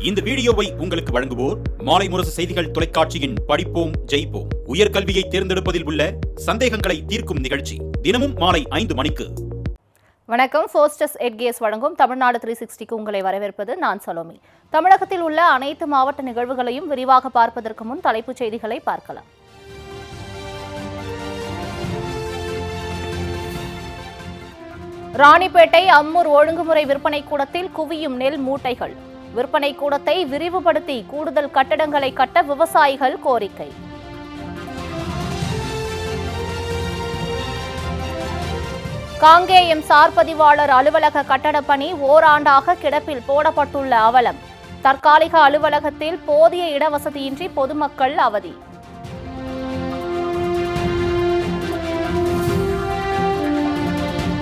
இந்த வீடியோவை உங்களுக்கு வழங்குவோர் மாலை முரசு செய்திகள் தொலைக்காட்சியின் படிப்போம் ஜெயிப்போம் உயர்கல்வியை தேர்ந்தெடுப்பதில் உள்ள சந்தேகங்களை தீர்க்கும் நிகழ்ச்சி தினமும் மாலை 5 மணிக்கு. வணக்கம். ஃபோர்ஸ்டஸ் எட்கேஸ் வழங்கும் தமிழ்நாடு 360க்கு உங்களை வரவேற்பது நான் சலோமி. தமிழகத்தில் உள்ள அனைத்து மாவட்ட நிகழ்வுகளையும் விரிவாக பார்ப்பதற்கு முன் தலைப்புச் செய்திகளை பார்க்கலாம். ராணிப்பேட்டை அம்மூர் ஒழுங்குமுறை விற்பனை கூடத்தில் குவியும் நெல் மூட்டைகள். விற்பனை கூடத்தை விரிவுபடுத்தி கூடுதல் கட்டடங்களை கட்ட விவசாயிகள் கோரிக்கை. காங்கேயம் சார் பதிவாளர் அலுவலக கட்டடப் பணி ஓராண்டாக கிடப்பில் போடப்பட்டுள்ள அவலம். தற்காலிக அலுவலகத்தில் போதிய இடவசதியின்றி பொதுமக்கள் அவதி.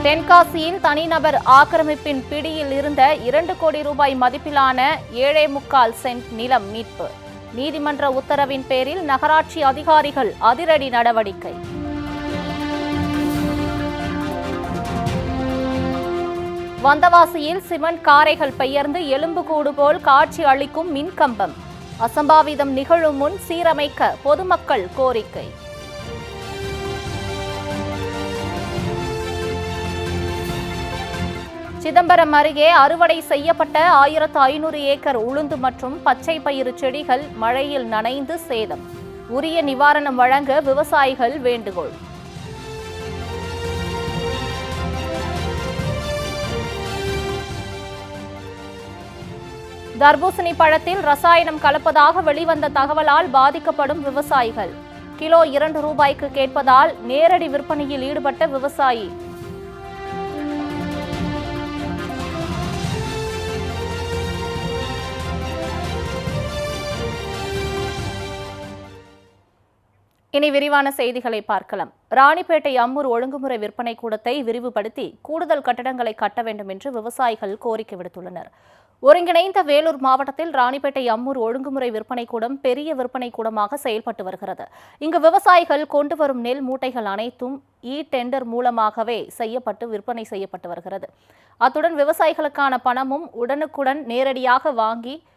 தென்காசியில் தனிநபர் ஆக்கிரமிப்பின் பிடியில் இருந்த 2 கோடி ரூபாய் மதிப்பிலான 7.25 சென்ட் நிலம் மீட்பு. நீதிமன்ற உத்தரவின் பேரில் நகராட்சி அதிகாரிகள் அதிரடி நடவடிக்கை. வந்தவாசியில் சிமெண்ட் காரைகள் பெயர்ந்து எலும்புக்கூடு போல் காட்சி அளிக்கும் மின்கம்பம். அசம்பாவிதம் நிகழும் முன் சீரமைக்க பொதுமக்கள் கோரிக்கை. சிதம்பரம் அருகே அறுவடை செய்யப்பட்ட 1500 ஏக்கர் உளுந்து மற்றும் பச்சை பயிறு செடிகள் மழையில் நனைந்து சேதம். உரிய நிவாரணம் வழங்க விவசாயிகள் வேண்டுகோள். தர்பூசணி பழத்தில் ரசாயனம் கலப்பதாக வெளிவந்த தகவலால் பாதிக்கப்படும் விவசாயிகள். கிலோ 2 ரூபாய்க்கு கேட்பதால் நேரடி விற்பனையில் ஈடுபட்ட விவசாயி. இனி விரிவான செய்திகளை பார்க்கலாம். ராணிப்பேட்டை அம்மூர் ஒழுங்குமுறை விற்பனை கூடத்தை விரிவுபடுத்தி கூடுதல் கட்டடங்களை கட்ட வேண்டும் என்று விவசாயிகள் கோரிக்கை விடுத்துள்ளனர். ஒருங்கிணைந்த வேலூர் மாவட்டத்தில் ராணிப்பேட்டை அம்மூர் ஒழுங்குமுறை விற்பனை கூடம் பெரிய விற்பனை கூடமாக செயல்பட்டு வருகிறது. இங்கு விவசாயிகள் கொண்டு வரும் நெல் மூட்டைகள் அனைத்தும் டெண்டர் மூலமாகவே விற்பனை செய்யப்பட்டு வருகிறது. அத்துடன் விவசாயிகளுக்கான பணமும் உடனுக்குடன் நேரடியாக வங்கிக்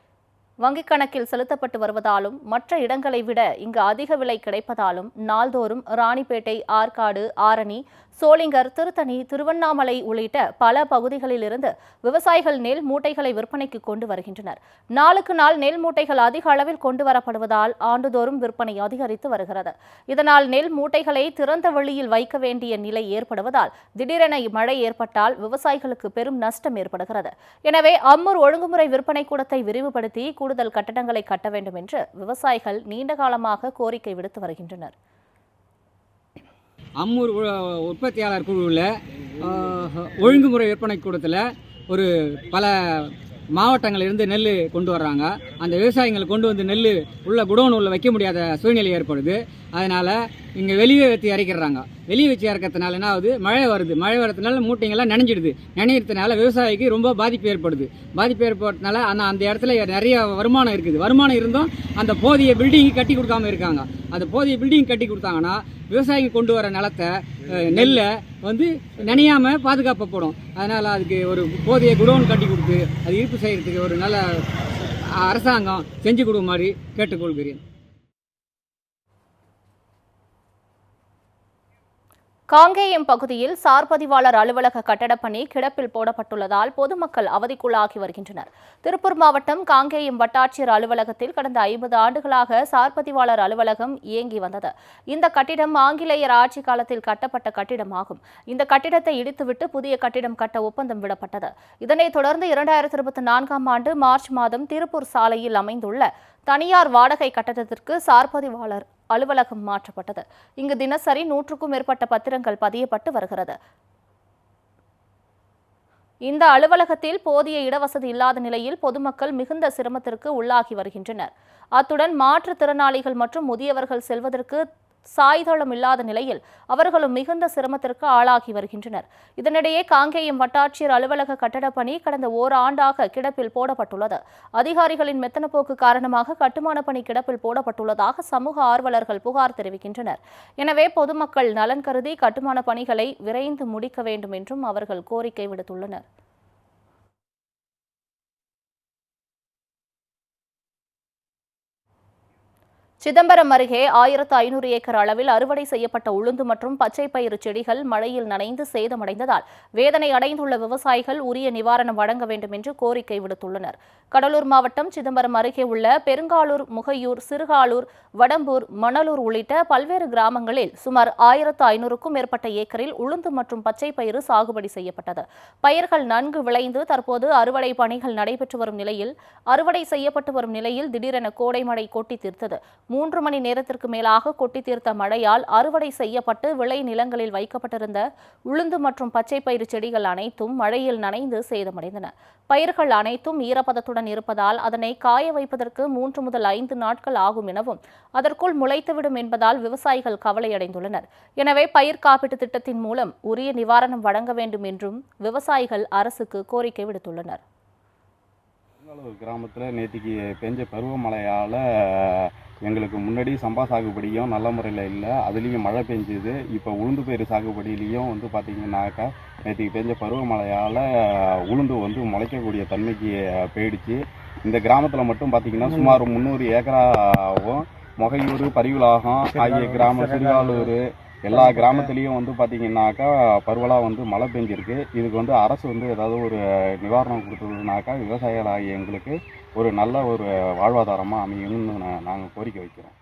கணக்கில் செலுத்தப்பட்டு வருவதாலும் மற்ற இடங்களை விட இங்கு அதிக விலை கிடைப்பதாலும் நாள்தோறும் ராணிப்பேட்டை, ஆற்காடு, ஆரணி, சோளிங்கர், திருத்தணி, திருவண்ணாமலை உள்ளிட்ட பல பகுதிகளில் இருந்து விவசாயிகள் நெல் மூட்டைகளை விற்பனைக்கு கொண்டு வருகின்றனர். நாளுக்கு நாள் நெல் மூட்டைகள் அதிக அளவில் கொண்டு வரப்படுவதால் ஆண்டுதோறும் விற்பனை அதிகரித்து வருகிறது. இதனால் நெல் மூட்டைகளை திறந்த வெளியில் வைக்க வேண்டிய நிலை ஏற்படுவதால் திடீரென மழை ஏற்பட்டால் விவசாயிகளுக்கு பெரும் நஷ்டம் ஏற்படுகிறது. எனவே அம்மூர் ஒழுங்குமுறை விற்பனை கூடத்தை விரிவுபடுத்தி கூடுதல் கட்டடங்களை கட்ட வேண்டும் என்று விவசாயிகள் நீண்ட காலமாக கோரிக்கை விடுத்து வருகின்றனர். அம்மூர் உற்பத்தியாளர் குழுவில் ஒழுங்குமுறை விற்பனை கூடத்தில் ஒரு பல மாவட்டங்களிலிருந்து நெல் கொண்டு வர்றாங்க. அந்த விவசாயிகள் கொண்டு வந்து நெல் உள்ள குடோன் உள்ள வைக்க முடியாத சூழ்நிலை ஏற்படுது. அதனால் இங்கே வெளியே வச்சு இறக்கிடுறாங்க. வெளியே வச்சு இறக்கிறதுனால என்ன ஆகுது, மழை மழை வரதுனால மூட்டைங்கள்லாம் நினைக்கிறதுனால விவசாயிக்கு ரொம்ப பாதிப்பு ஏற்படுது. பாதிப்பு ஏற்படுறதுனால அந்த இடத்துல நிறைய வருமானம் இருக்குது. வருமானம் இருந்தும் அந்த போதிய பில்டிங் கட்டி கொடுக்காம இருக்காங்க. அந்த போதிய பில்டிங் கட்டி கொடுத்தாங்கன்னா விவசாயிங்க கொண்டு வர நிலத்தை நெல்லை நினையாமல் பாதுகாக்கப்படும். அதனால் அதுக்கு ஒரு போதிய குடோன் கட்டி கொடுத்து அது இருப்பு செய்கிறதுக்கு ஒரு நல்ல அரசாங்கம் செஞ்சு கொடுக்குமாறு கேட்டுக்கொள்கிறேன். காங்கேயம் பகுதியில் சார் பதிவாளர் அலுவலக கட்டடப் பணி கிடப்பில் போடப்பட்டுள்ளதால் பொதுமக்கள் அவதிக்குள்ளாகி வருகின்றனர். திருப்பூர் மாவட்டம் காங்கேயம் வட்டாட்சியர் அலுவலகத்தில் கடந்த 50 ஆண்டுகளாக சார் பதிவாளர் அலுவலகம் இயங்கி வந்தது. இந்த கட்டிடம் ஆங்கிலேயர் ஆட்சி காலத்தில் கட்டப்பட்ட கட்டிடமாகும். இந்த கட்டிடத்தை இடித்துவிட்டு புதிய கட்டிடம் கட்ட ஒப்பந்தம் விடப்பட்டது. இதனைத் தொடர்ந்து 2024ஆம் ஆண்டு மார்ச் மாதம் திருப்பூர் சாலையில் அமைந்துள்ள தனியார் வாடகை கட்டடத்திற்கு சார் பதிவாளர் அலுவலகம் மாற்றப்பட்டது. இங்கு தினசரி 100க்கும் மேற்பட்ட பத்திரங்கள் பதியப்பட்டு வருகிறது. இந்த அலுவலகத்தில் போதிய இடவசதி இல்லாத நிலையில் பொதுமக்கள் மிகுந்த சிரமத்திற்கு உள்ளாகி வருகின்றனர். அத்துடன் மாற்றுத்திறனாளிகள் மற்றும் முதியவர்கள் செல்வதற்கு சாய்தளம் இல்லாத நிலையில் அவர்களும் மிகுந்த சிரமத்திற்கு ஆளாகி வருகின்றனர். இதனிடையே காங்கேயம் வட்டாட்சியர் அலுவலக கட்டடப் பணி கடந்த ஓராண்டாக கிடப்பில் போடப்பட்டுள்ளது. அதிகாரிகளின் மெத்தனப்போக்கு காரணமாக கட்டுமான பணி கிடப்பில் போடப்பட்டுள்ளதாக சமூக ஆர்வலர்கள் புகார் தெரிவிக்கின்றனர். எனவே பொதுமக்கள் நலன் கருதி கட்டுமான பணிகளை விரைந்து முடிக்க வேண்டும் என்றும் அவர்கள் கோரிக்கை விடுத்துள்ளனர். சிதம்பரம் அருகே 1500 ஏக்கர் அளவில் அறுவடை செய்யப்பட்ட உளுந்து மற்றும் பச்சை பயிறு செடிகள் மழையில் நனைந்து சேதமடைந்ததால் வேதனை அடைந்துள்ள விவசாயிகள் உரிய நிவாரணம் வழங்க வேண்டும் என்று கோரிக்கை விடுத்துள்ளனர். கடலூர் மாவட்டம் சிதம்பரம் அருகே உள்ள பெருங்காலூர், முகையூர், சிறுகாலூர், வடம்பூர், மணலூர் உள்ளிட்ட பல்வேறு கிராமங்களில் சுமார் 1500க்கும் மேற்பட்ட ஏக்கரில் உளுந்து மற்றும் பச்சை பயிறு சாகுபடி செய்யப்பட்டது. பயிர்கள் நன்கு விளைந்து தற்போது அறுவடை பணிகள் நடைபெற்று வரும் நிலையில் அறுவடை செய்யப்பட்டு வரும் நிலையில் திடீரென கோடை மழை கொட்டி தீர்த்தது. 3 மணி நேரத்திற்கு மேலாக கொட்டி தீர்த்த மழையால் அறுவடை செய்யப்பட்டு விளை நிலங்களில் வைக்கப்பட்டிருந்த உளுந்து மற்றும் பச்சை பயிறு செடிகள் அனைத்தும் மழையில் நனைந்து சேதமடைந்தன. பயிர்கள் அனைத்தும் ஈரப்பதத்துடன் இருப்பதால் அதனை காய வைப்பதற்கு 3 முதல் 5 நாட்கள் ஆகும் எனவும் அதற்குள் முளைத்துவிடும் என்பதால் விவசாயிகள் கவலையடைந்துள்ளனர். எனவே பயிர் காப்பீட்டு திட்டத்தின் மூலம் உரிய நிவாரணம் வழங்க வேண்டும் என்றும் விவசாயிகள் அரசுக்கு கோரிக்கை விடுத்துள்ளனர். கிராமத்தில் நேற்றுக்கு பெஞ்ச பருவமழையால் எங்களுக்கு முன்னாடி சம்பா சாகுபடியும் நல்ல முறையில் இல்லை, அதுலேயும் மழை பெஞ்சுது. இப்போ உளுந்து பயிர் சாகுபடியிலையும் பார்த்திங்கனாக்கா நேற்றுக்கு பெஞ்ச பருவமழையால் உளுந்து முளைக்கக்கூடிய தன்மைக்கு போயிடுச்சு. இந்த கிராமத்தில் மட்டும் பார்த்திங்கன்னா சுமார் 300 ஏக்கராவும் முகையூர், பரிவுலாகம் ஆகிய கிராமம், சிறுகாலூர் எல்லா கிராமத்துலேயும் பார்த்திங்கனாக்கா பருவலாக மழை பெஞ்சிருக்கு. இதுக்கு அரசு ஏதாவது ஒரு நிவாரணம் கொடுத்ததுனாக்கா விவசாயிகளாகிய எங்களுக்கு ஒரு நல்ல ஒரு வாழ்வாதாரமாக அமையும்னு நாங்கள் கோரிக்கை வைக்கிறோம்.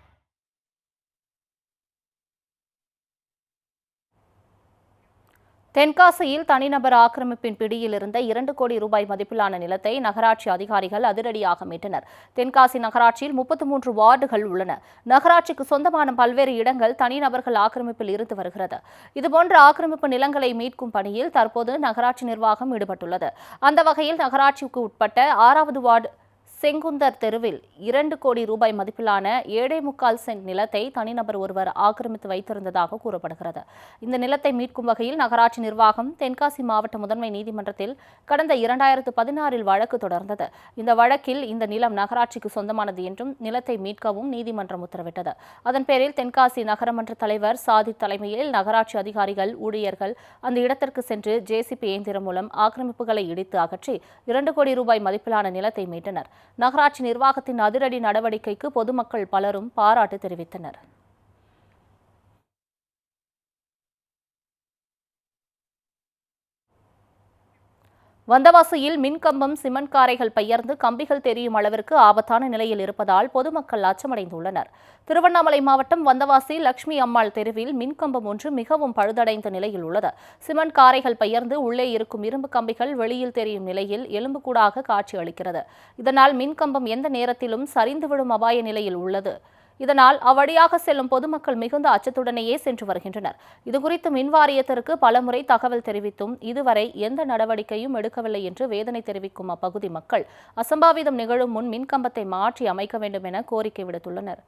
தென்காசியில் தனிநபர் ஆக்கிரமிப்பின் பிடியில் இருந்த 2 கோடி ரூபாய் மதிப்பிலான நிலத்தை நகராட்சி அதிகாரிகள் அதிரடியாக மீட்டனர். தென்காசி நகராட்சியில் 33 வார்டுகள் உள்ளன. நகராட்சிக்கு சொந்தமான பல்வேறு இடங்கள் தனிநபர்கள் ஆக்கிரமிப்பில் இருந்து வருகிறது. இதுபோன்ற ஆக்கிரமிப்பு நிலங்களை மீட்கும் பணியில் தற்போது நகராட்சி நிர்வாகம் ஈடுபட்டுள்ளது. அந்த வகையில் நகராட்சிக்கு உட்பட்ட 6வது வார்டு செங்குந்தர் தெருவில் 2 கோடி ரூபாய் மதிப்பிலான 7.25 சென்ட் நிலத்தை தனிநபர் ஒருவர் ஆக்கிரமித்து வைத்திருந்ததாக கூறப்படுகிறது. இந்த நிலத்தை மீட்கும் வகையில் நகராட்சி நிர்வாகம் தென்காசி மாவட்ட முதன்மை நீதிமன்றத்தில் கடந்த 2016இல் வழக்கு தொடர்ந்தது. இந்த வழக்கில் இந்த நிலம் நகராட்சிக்கு சொந்தமானது என்றும் நிலத்தை மீட்கவும் நீதிமன்றம் உத்தரவிட்டது. அதன் பேரில் தென்காசி நகரமன்ற தலைவர் சாதித் தலைமையில் நகராட்சி அதிகாரிகள், ஊழியர்கள் அந்த இடத்திற்கு சென்று ஜேசிபி இயந்திரம் மூலம் ஆக்கிரமிப்புகளை இடித்து அகற்றி 2 கோடி ரூபாய் மதிப்பிலான நிலத்தை மீட்டனர். நகராட்சி நிர்வாகத்தின் அதிரடி நடவடிக்கைக்கு பொதுமக்கள் பலரும் பாராட்டு தெரிவித்தனர். வந்தவாசியில் மின்கம்பம், சிமெண்ட் காரைகள் பெயர்ந்து கம்பிகள் தெரியும் அளவிற்கு ஆபத்தான நிலையில் இருப்பதால் பொதுமக்கள் அச்சமடைந்துள்ளனர். திருவண்ணாமலை மாவட்டம் வந்தவாசி லட்சுமி அம்மாள் தெருவில் மின்கம்பம் ஒன்று மிகவும் பழுதடைந்த நிலையில் உள்ளது. சிமெண்ட் காரைகள் பெயர்ந்து உள்ளே இருக்கும் இரும்பு கம்பிகள் வெளியில் தெரியும் நிலையில் எலும்புக்கூடாக காட்சி அளிக்கிறது. இதனால் மின்கம்பம் எந்த நேரத்திலும் சரிந்து விடும் அபாய நிலையில் உள்ளது. இதனால் அவ்வழியாக செல்லும் பொதுமக்கள் மிகுந்த அச்சத்துடனேயே சென்று வருகின்றனர். இதுகுறித்து மின்வாரியத்திற்கு பலமுறை தகவல் தெரிவித்தும் இதுவரை எந்த நடவடிக்கையும் எடுக்கவில்லை என்று வேதனை தெரிவிக்கும் அப்பகுதி மக்கள் அசம்பாவிதம் நிகழும் முன் மின்கம்பத்தை மாற்றி அமைக்க வேண்டும் என கோரிக்கை விடுத்துள்ளனர்.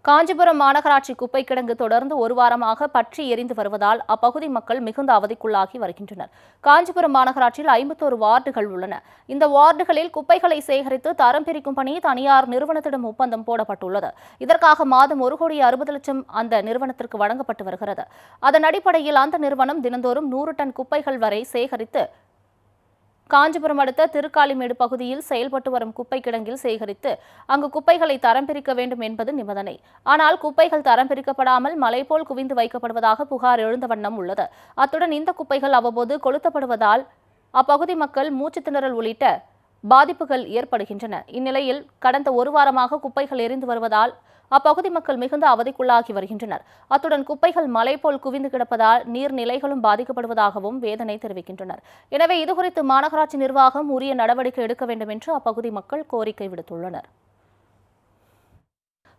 காஞ்சிபுரம் மாநகராட்சி குப்பை கிடங்கு தொடர்ந்து 1 வாரமாக பற்றி எரிந்து வருவதால் அப்பகுதி மக்கள் மிகுந்த அவதிக்குள்ளாகி வருகின்றனர். காஞ்சிபுரம் மாநகராட்சியில் 51 வார்டுகள் உள்ளன. இந்த வார்டுகளில் குப்பைகளை சேகரித்து தரம் பிரிக்கும் பணி தனியார் நிறுவனத்திடம் ஒப்பந்தம் போடப்பட்டுள்ளது. இதற்காக மாதம் 1,60,00,000 அந்த நிறுவனத்திற்கு வழங்கப்பட்டு வருகிறது. அதன் அடிப்படையில் அந்த நிறுவனம் தினந்தோறும் 100 டன் குப்பைகள் வரை சேகரித்து காஞ்சிபுரம் அடுத்த திருக்காலிமேடு பகுதியில் செயல்பட்டு வரும் குப்பை கிடங்கில் சேகரித்து அங்கு குப்பைகளை தரம் பிரிக்க வேண்டும் என்பது நிபந்தனை. ஆனால் குப்பைகள் தரம் பிரிக்கப்படாமல் மலை போல் குவிந்து வைக்கப்படுவதாக புகார் எழுந்த வண்ணம் உள்ளது. அத்துடன் இந்த குப்பைகள் அவ்வப்போது கொளுத்தப்படுவதால் அப்பகுதி மக்கள் மூச்சு திணறல் உள்ளிட்ட பாதிப்புகள் ஏற்படுகின்றன. இந்நிலையில் கடந்த 1 வாரமாக குப்பைகள் எரிந்து வருவதால் அப்பகுதி மக்கள் மிகுந்த அவதிக்குள்ளாகி வருகின்றனர். அத்துடன் குப்பைகள் மலை போல் குவிந்து கிடப்பதால் நீர்நிலைகளும் பாதிக்கப்படுவதாகவும் வேதனை தெரிவிக்கின்றனர். எனவே இதுகுறித்து மாநகராட்சி நிர்வாகம் உரிய நடவடிக்கை எடுக்க வேண்டும் என்று அப்பகுதி மக்கள் கோரிக்கை விடுத்துள்ளனர்.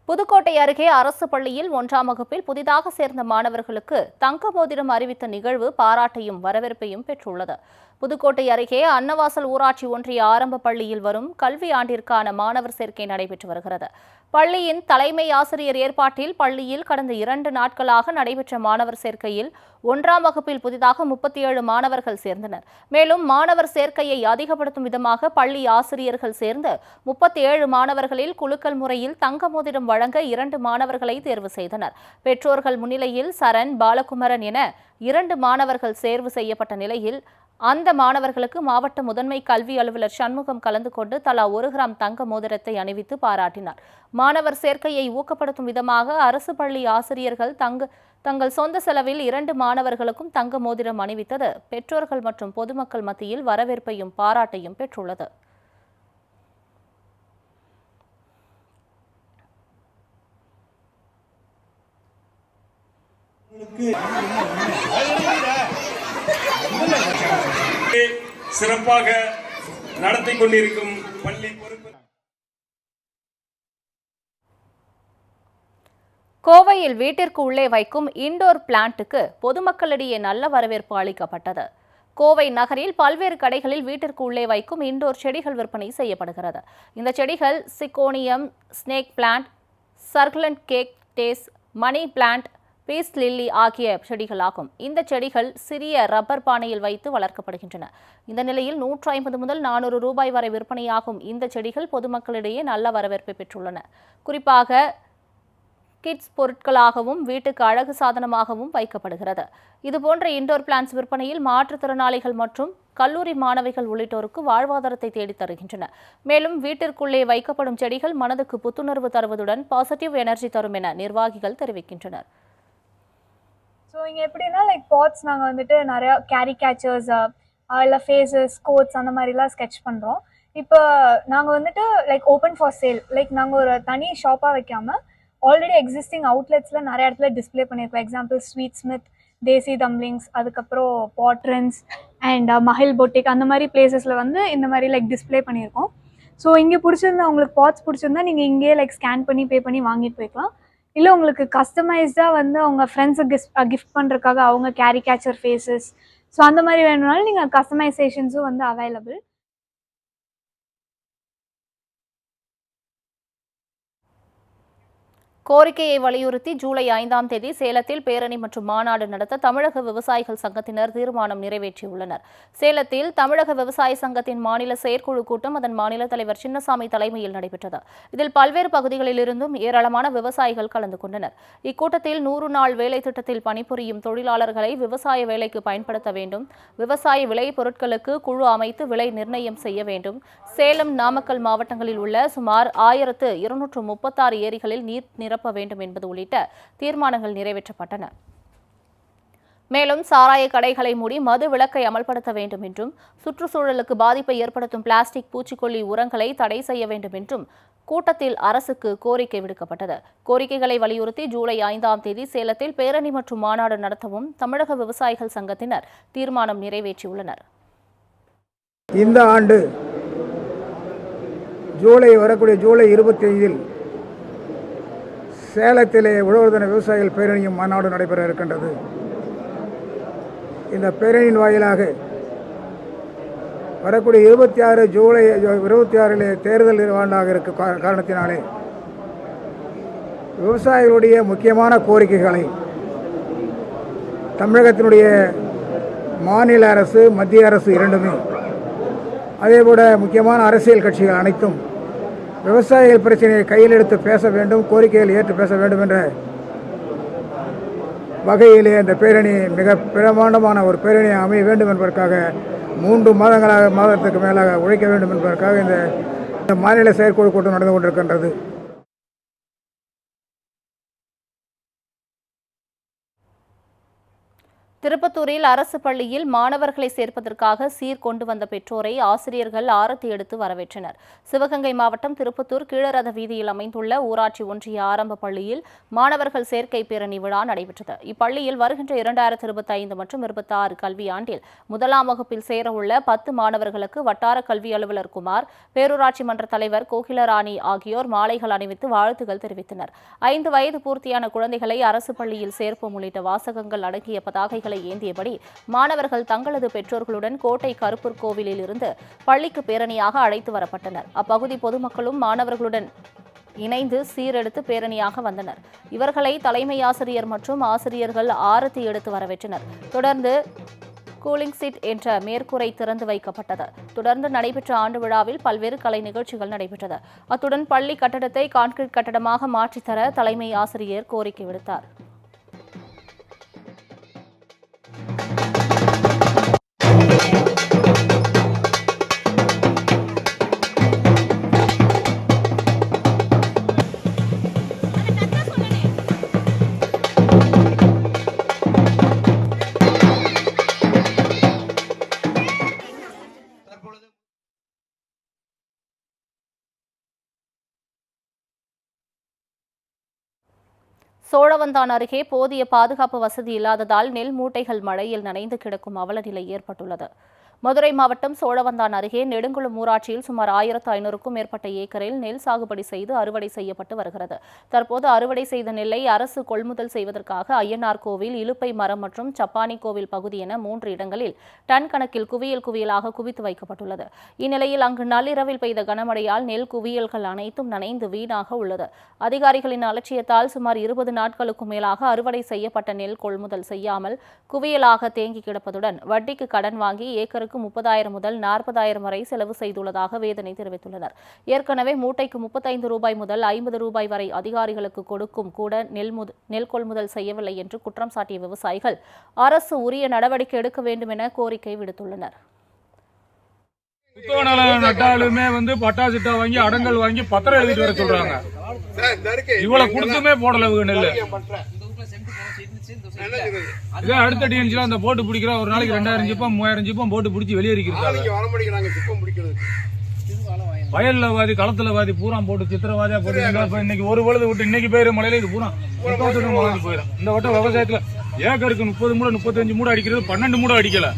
புதுக்கோட்டை அருகே அரசு பள்ளியில் 1ஆம் வகுப்பில் புதிதாக சேர்ந்த மாணவர்களுக்கு தங்க மோதிரம் அறிவித்த நிகழ்வு பாராட்டையும் வரவேற்பையும் பெற்றுள்ளது. புதுக்கோட்டை அருகே அன்னவாசல் ஊராட்சி ஒன்றிய ஆரம்ப பள்ளியில் வரும் கல்வி ஆண்டிற்கான மாணவர் சேர்க்கை நடைபெற்று வருகிறது. பள்ளியின் தலைமை ஆசிரியர் ஏற்பாட்டில் பள்ளியில் கடந்த 2 நாட்களாக நடைபெற்ற மாணவர் சேர்க்கையில் 1ஆம் வகுப்பில் புதிதாக 37 மாணவர்கள் சேர்ந்தனர். மேலும் மாணவர் சேர்க்கையை அதிகப்படுத்தும் விதமாக பள்ளி ஆசிரியர்கள் சேர்ந்து 37 மாணவர்களில் குலுக்கல் முறையில் தங்க மோதிரம் வழங்க 2 மாணவர்களை தேர்வு செய்தனர். பெற்றோர்கள் முன்னிலையில் சரண், பாலகுமரன் என 2 மாணவர்கள் தேர்வு செய்யப்பட்ட நிலையில் அந்த மாணவர்களுக்கு மாவட்ட முதன்மை கல்வி அலுவலர் சண்முகம் கலந்து கொண்டு தலா 1 கிராம் தங்க மோதிரத்தை அணிவித்து பாராட்டினார். மாணவர் சேர்க்கையை ஊக்கப்படுத்தும் விதமாக அரசு பள்ளி ஆசிரியர்கள் தங்கள் சொந்த செலவில் 2 மாணவர்களுக்கும் தங்க மோதிரம் அணிவித்தது பெற்றோர்கள் மற்றும் பொதுமக்கள் மத்தியில் வரவேற்பையும் பாராட்டையும் பெற்றுள்ளது. சிறப்பாக நடத்தி கொண்டிருக்கும் பள்ளி பொறுப்பு. கோவையில் வீட்டிற்கு உள்ளே வைக்கும் இண்டோர் பிளான்ட்டுக்கு பொதுமக்களிடையே நல்ல வரவேற்பு அளிக்கப்பட்டது. கோவை நகரில் பல்வேறு கடைகளில் வீட்டிற்கு உள்ளே வைக்கும் இண்டோர் செடிகள் விற்பனை செய்யப்படுகிறது. இந்த செடிகள் syngonium, snake plant, succulent cactus, money plant, peace lily ஆகிய செடிகளாகும். இந்த செடிகள் சிறிய ரப்பர் பானையில் வைத்து வளர்க்கப்படுகின்றன. இந்த நிலையில் 150 முதல் 400 ரூபாய் வரை விற்பனையாகும் இந்த செடிகள் பொதுமக்களிடையே நல்ல வரவேற்பை பெற்றுள்ளன. குறிப்பாக கிட்ஸ் பொருட்களாகவும் வீட்டுக்கு அழகு சாதனமாகவும் வைக்கப்படுகிறது. இதுபோன்ற இண்டோர் பிளான்ட்ஸ் விற்பனையில் மாற்றுத்திறனாளிகள் மற்றும் கல்லூரி மாணவிகள் உள்ளிட்டோருக்கு வாழ்வாதாரத்தை தேடித் தருகின்றன. மேலும் வீட்டிற்குள்ளே வைக்கப்படும் செடிகள் மனதுக்கு புத்துணர்வு தருவதுடன் பாசிட்டிவ் எனர்ஜி தரும் என நிர்வாகிகள் தெரிவிக்கின்றனர். ஸோ இங்கே எப்படின்னா லைக் பாட்ஸ் நாங்கள் வந்துட்டு நிறையா கேரிகேச்சர்ஸ் இல்லை ஃபேஸஸ், கோட்ஸ் அந்த மாதிரிலாம் ஸ்கெட்ச் பண்ணுறோம். இப்போ நாங்கள் வந்துட்டு like open for sale, like நாங்கள் ஒரு தனி ஷாப்பாக வைக்காமல் ஆல்ரெடி எக்ஸிஸ்டிங் அவுட்லெட்ஸில் நிறைய இடத்துல டிஸ்பிளே பண்ணியிருக்கோம். எக்ஸாம்பிள் ஸ்வீட் ஸ்மித், தேசி தம்லிங்ஸ், அதுக்கப்புறம் பாட்ரன்ஸ் அண்ட் மஹில் பொட்டிக் அந்த மாதிரி பிளேசஸில் வந்து இந்த மாதிரி லைக் டிஸ்பிளே பண்ணியிருக்கோம். ஸோ இங்கே பிடிச்சிருந்தா உங்களுக்கு பாட்ஸ் பிடிச்சிருந்தா நீங்கள் இங்கேயே லைக் ஸ்கேன் பண்ணி பே பண்ணி வாங்கிட்டு போய்க்கலாம். இல்லை உங்களுக்கு கஸ்டமைஸ்டாக வந்து அவங்க ஃப்ரெண்ட்ஸுக்கு கிஃப்ட் பண்ணுறதுக்காக அவங்க கேரிகேச்சர் ஃபேஸஸ் ஸோ அந்த மாதிரி வேணும்னாலும் நீங்கள் கஸ்டமைசேஷன்ஸும் வந்து அவைலபிள். கோரிக்கையை வலியுறுத்தி ஜூலை 5ஆம் தேதி சேலத்தில் பேரணி மற்றும் மாநாடு நடத்த தமிழக விவசாயிகள் சங்கத்தினர் தீர்மானம் நிறைவேற்றியுள்ளனர். சேலத்தில் தமிழக விவசாய சங்கத்தின் மாநில செயற்குழு கூட்டம் அதன் மாநில தலைவர் சின்னசாமி தலைமையில் நடைபெற்றது. இதில் பல்வேறு பகுதிகளிலிருந்தும் ஏராளமான விவசாயிகள் கலந்து கொண்டனர். இக்கூட்டத்தில் 100 நாள் வேலை திட்டத்தில் பணிபுரியும் தொழிலாளர்களை விவசாய வேலைக்கு பயன்படுத்த வேண்டும், விவசாய விளை பொருட்களுக்கு குழு அமைத்து விலை நிர்ணயம் செய்ய வேண்டும், சேலம், நாமக்கல் மாவட்டங்களில் உள்ள சுமார் 1236 ஏரிகளில் நீர் நிரப்ப வேண்டும் என்பது உள்ளிட்ட தீர்மானங்கள் நிறைவேற்றப்பட்டன. மேலும் சாராய கடைகளை மூடி மது விலக்கை அமல்படுத்த வேண்டும் என்றும், சுற்றுச்சூழலுக்கு பாதிப்பை ஏற்படுத்தும் பிளாஸ்டிக், பூச்சிக்கொல்லி உரங்களை தடை செய்ய வேண்டும் என்றும் கூட்டத்தில் அரசுக்கு கோரிக்கை விடுக்கப்பட்டது. கோரிக்கைகளை வலியுறுத்தி ஜூலை 5ஆம் தேதி சேலத்தில் பேரணி மற்றும் மாநாடு நடத்தவும் தமிழக விவசாயிகள் சங்கத்தினர் தீர்மானம் நிறைவேற்றியுள்ளனர். இந்த ஆண்டு வரக்கூடிய ஜூலை 25இல் சேலத்திலே உழவர் தின விவசாயிகள் பேரணியும் மாநாடு நடைபெற இருக்கின்றது. இந்த பேரணியின் வாயிலாக வரக்கூடிய 26 ஜூலை 26 தேர்தல் ஆண்டாக இருக்க காரணத்தினாலே விவசாயிகளுடைய முக்கியமான கோரிக்கைகளை தமிழகத்தினுடைய மாநில அரசு, மத்திய அரசு இரண்டுமே, அதேபோல முக்கியமான அரசியல் கட்சிகள் அனைத்தும் விவசாயிகள் பிரச்சனையை கையில் எடுத்து பேச வேண்டும், கோரிக்கைகள் ஏற்று பேச வேண்டும் என்ற வகையிலே அந்த பேரணி மிக பிரமாண்டமான ஒரு பேரணி அமைய வேண்டும் என்பதற்காக 3 மாதத்துக்கு மேலாக உழைக்க வேண்டும் என்பதற்காக இந்த மாநில செயற்குழு கூட்டம் நடந்து கொண்டிருக்கின்றது. திருப்பத்தூரில் அரசு பள்ளியில் மாணவர்களை சேர்ப்பதற்காக சீர்கொண்டு வந்த பெற்றோரை ஆசிரியர்கள் ஆரத்தி எடுத்து வரவேற்றனர். சிவகங்கை மாவட்டம் திருப்பத்தூர் கீழரத வீதியில் அமைந்துள்ள ஊராட்சி ஒன்றிய ஆரம்ப பள்ளியில் மாணவர்கள் சேர்க்கை பேரணி விழா நடைபெற்றது. இப்பள்ளியில் வருகின்ற 2025 மற்றும் 26 கல்வியாண்டில் 1ஆம் வகுப்பில் சேரவுள்ள 10 மாணவர்களுக்கு வட்டார கல்வி அலுவலர் குமார், பேரூராட்சி மன்ற தலைவர் கோகிலராணி ஆகியோர் மாலைகள் அணிவித்து வாழ்த்துகள் தெரிவித்தனர். 5 வயது பூர்த்தியான குழந்தைகளை அரசு பள்ளியில் சேர்ப்போம் உள்ளிட்ட வாசகங்கள் அடங்கிய பதாகைகள் ஏந்தியபடி மாணவர்கள் தங்களது பெற்றோர்களுடன் கோட்டை கருப்பூர் கோவிலில் இருந்து பள்ளிக்கு பேரணியாக அழைத்து வரப்பட்டனர். அப்பகுதி பொதுமக்களும் மாணவர்களுடன் இணைந்து சீரெடுத்து பேரணியாக வந்தனர். இவர்களை தலைமை ஆசிரியர் மற்றும் ஆசிரியர்கள் ஆரத்தி எடுத்து வரவேற்றனர். தொடர்ந்து கூலிங் சீட் என்ற மேற்கூரை திறந்து வைக்கப்பட்டது. தொடர்ந்து நடைபெற்ற ஆண்டு விழாவில் பல்வேறு கலை நிகழ்ச்சிகள் நடைபெற்றது. அத்துடன் பள்ளி கட்டடத்தை கான்கிரீட் கட்டடமாக மாற்றித்தர தலைமை ஆசிரியர் கோரிக்கை விடுத்தார். சோழவந்தான் அருகே போதிய பாதுகாப்பு வசதி இல்லாததால் நெல் மூட்டைகள் மழையில் நனைந்து கிடக்கும் அவலநிலை ஏற்பட்டுள்ளது. மதுரை மாவட்டம் சோழவந்தான் அருகே நெடுங்குளம் ஊராட்சியில் சுமார் 1500க்கும் மேற்பட்ட ஏக்கரில் நெல் சாகுபடி செய்து அறுவடை செய்யப்பட்டு வருகிறது. தற்போது அறுவடை செய்த நெல்லை அரசு கொள்முதல் செய்வதற்காக ஐயனார் கோவில், இலுப்பை மரம் மற்றும் சப்பானி கோவில் பகுதி என 3 இடங்களில் டன் கணக்கில் குவியல் குவியலாக குவித்து வைக்கப்பட்டுள்ளது. இந்நிலையில் அங்கு நள்ளிரவில் பெய்த கனமழையால் நெல் குவியல்கள் அனைத்தும் நனைந்து வீணாக உள்ளது. அதிகாரிகளின் அலட்சியத்தால் சுமார் 20 நாட்களுக்கும் மேலாக அறுவடை செய்யப்பட்ட நெல் கொள்முதல் செய்யாமல் குவியலாக தேங்கி கிடப்பதுடன் வட்டிக்கு கடன் வாங்கி ஏக்கருக்கு 30,000 முதல் 40,000 வரை செலவு செய்துள்ளதாக வேதனை தெரிவித்துள்ளனர். ஏற்கனவே மூட்டைக்கு 35 ரூபாய் முதல் 50 ரூபாய் வரை அதிகாரிகளுக்கு கொடுக்கும் கூட நெல் கொள்முதல் செய்யவில்லை என்று குற்றம் சாட்டிய விவசாயிகள் அரசு உரிய நடவடிக்கை எடுக்க வேண்டும் என கோரிக்கை விடுத்துள்ளனர். நட்டாலுமே பட்டா சிட்டா வாங்கி அடங்கல் வாங்கி பத்திரம் எழுதிட்டு வர சொல்றாங்க. இவ்வளவு கொடுத்துமே போடல நெல். அடுத்த டிஎன்சில அந்த போட்டு பிடிக்கிற ஒரு நாளைக்கு 2000 ஜிப்பம் 3000 ஜிப்பம் போட்டு பிடிச்சி வெளியேறிக்கிறாங்க. வயல்ல வாதி களத்துல வாதி பூரா போட்டு சித்திரவாதியா போட்டு இன்னைக்கு ஒரு பொழுது விட்டு இன்னைக்கு பேரு மழையில இது பூரா போயிடும். இந்த வட்டம் விவசாயத்துல ஏக்கருக்கு 30 மூடை 35 மூடை அடிக்கிறது 12 மூடை அடிக்கல.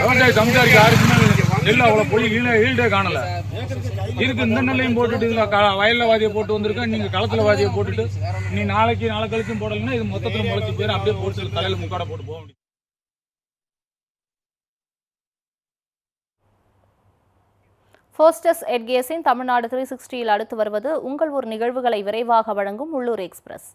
விவசாய சமுதாயிக்கு யாருக்குமே நெல் அவ்வளவு போய் ஈல்டே காணல. இதுக்கு இந்த நெல்லையும் போட்டுட்டு வயல்ல வாதியை போட்டு வந்திருக்கேன். நீங்க களத்துல வாதியை போட்டுட்டு நீ நாளை கழிச்சும் போடலன்னா இது மொத்தத்துல முளைச்சு போயிரு. அப்படியே போட்டு தலையில முக்காட போட்டு போக முடியும். ஃபோஸ்டஸ் எட்கேஸின் தமிழ்நாடு 360ல் அடுத்து வருவது உங்கள் ஊர் நிகழ்வுகளை விரைவாக வழங்கும் உள்ளூர் எக்ஸ்பிரஸ்.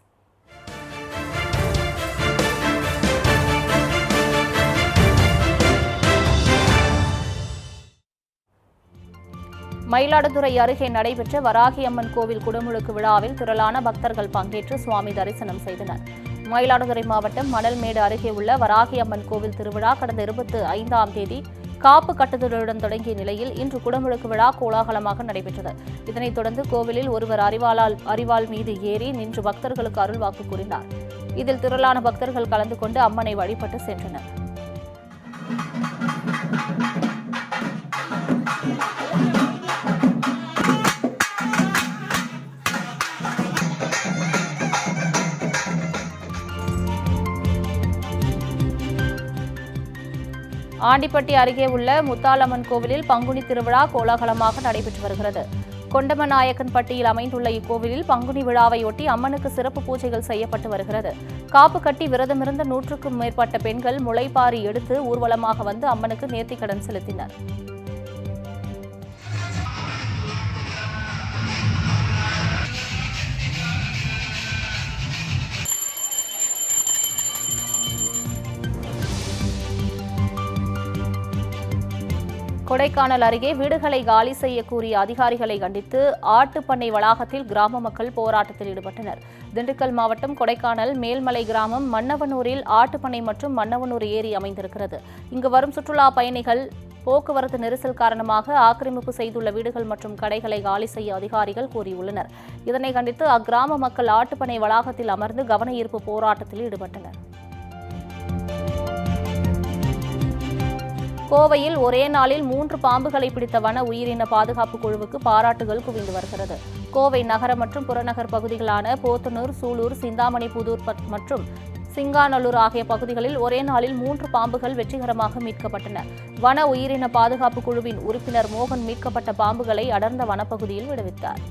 மயிலாடுதுறை அருகே நடைபெற்ற வராகியம்மன் கோவில் குடமுழுக்கு விழாவில் திரளான பக்தர்கள் பங்கேற்று சுவாமி தரிசனம் செய்தனர். மயிலாடுதுறை மாவட்டம் மணல்மேடு அருகே உள்ள வராகியம்மன் கோவில் திருவிழா கடந்த 25ஆம் தேதி காப்பு கட்டுதலுடன் தொடங்கிய நிலையில் இன்று குடமுழுக்கு விழா கோலாகலமாக நடைபெற்றது. இதனைத் தொடர்ந்து கோவிலில் ஒருவர் அரிவாள் மீது ஏறி நின்று பக்தர்களுக்கு அருள்வாக்கு கூறினார். இதில் திரளான பக்தர்கள் கலந்து கொண்டு அம்மனை வழிபட்டு சென்றனர். ஆண்டிப்பட்டி அருகே உள்ள முத்தாலம்மன் கோவிலில் பங்குனி திருவிழா கோலாகலமாக நடைபெற்று வருகிறது. கொண்டமநாயக்கன்பட்டியில் அமைந்துள்ள இக்கோவிலில் பங்குனி விழாவையொட்டி அம்மனுக்கு சிறப்பு பூஜைகள் செய்யப்பட்டு வருகிறது. காப்பு கட்டி விரதமிருந்த 100க்கும் மேற்பட்ட பெண்கள் முளைப்பாரி எடுத்து ஊர்வலமாக வந்து அம்மனுக்கு நேர்த்திக்கடன் செலுத்தினர். கொடைக்கானல் அருகே வீடுகளை காலி செய்ய கூறிய அதிகாரிகளை கண்டித்து ஆட்டுப்பண்ணை வளாகத்தில் கிராம மக்கள் போராட்டத்தில் ஈடுபட்டனர். திண்டுக்கல் மாவட்டம் கொடைக்கானல் மேல்மலை கிராமம் மன்னவனூரில் ஆட்டுப்பண்ணை மற்றும் மன்னவனூர் ஏரி அமைந்திருக்கிறது. இங்கு வரும் சுற்றுலா பயணிகள் போக்குவரத்து நெரிசல் காரணமாக ஆக்கிரமிப்பு செய்துள்ள வீடுகள் மற்றும் கடைகளை காலி செய்ய அதிகாரிகள் கூறியுள்ளனர். இதனை கண்டித்து அக்கிராம மக்கள் ஆட்டுப்பண்ணை வளாகத்தில் அமர்ந்து கவன ஈர்ப்பு போராட்டத்தில் ஈடுபட்டனர். கோவையில் ஒரே நாளில் 3 பாம்புகளை பிடித்த வன உயிரின பாதுகாப்பு குழுவுக்கு பாராட்டுகள் குவிந்து வருகிறது. கோவை நகர மற்றும் புறநகர் பகுதிகளான போத்தனூர், சூலூர், சிந்தாமணிபுதூர் மற்றும் சிங்காநல்லூர் ஆகிய பகுதிகளில் ஒரே நாளில் 3 பாம்புகள் வெற்றிகரமாக மீட்கப்பட்டன. வன உயிரின பாதுகாப்பு குழுவின் உறுப்பினர் மோகன் மீட்கப்பட்ட பாம்புகளை அடர்ந்த வனப்பகுதியில் விடுவித்தார்.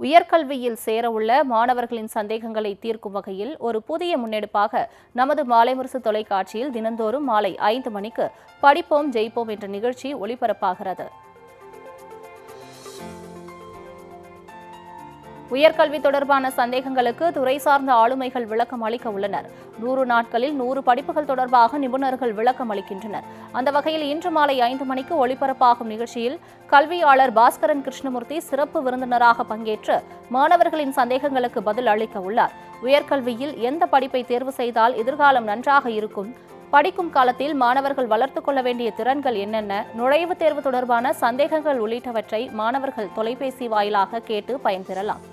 உயர்கல்வியில் சேரவுள்ள மாணவர்களின் சந்தேகங்களை தீர்க்கும் வகையில் ஒரு புதிய முன்னெடுப்பாக நமது மாலை முரசு தொலைக்காட்சியில் தினந்தோறும் மாலை 5 மணிக்கு படிப்போம் ஜெயிப்போம் என்ற நிகழ்ச்சி ஒளிபரப்பாகிறது. உயர்கல்வி தொடர்பான சந்தேகங்களுக்கு துறை சார்ந்த ஆளுமைகள் விளக்கம் அளிக்க உள்ளனர். 100 நாட்களில் 100 படிப்புகள் தொடர்பாக நிபுணர்கள் விளக்கம் அளிக்கின்றனர். அந்த வகையில் இன்று மாலை 5 மணிக்கு ஒளிபரப்பாகும் நிகழ்ச்சியில் கல்வியாளர் பாஸ்கரன் கிருஷ்ணமூர்த்தி சிறப்பு விருந்தினராக பங்கேற்று மாணவர்களின் சந்தேகங்களுக்கு பதில் அளிக்க உள்ளார். உயர்கல்வியில் எந்த படிப்பை தேர்வு செய்தால் எதிர்காலம் நன்றாக இருக்கும், படிக்கும் காலத்தில் மாணவர்கள் வளர்த்துக் கொள்ள வேண்டிய திறன்கள் என்னென்ன, நுழைவுத் தேர்வு தொடர்பான சந்தேகங்கள் உள்ளிட்டவற்றை மாணவர்கள் தொலைபேசி வாயிலாக கேட்டு பயன்பெறலாம்.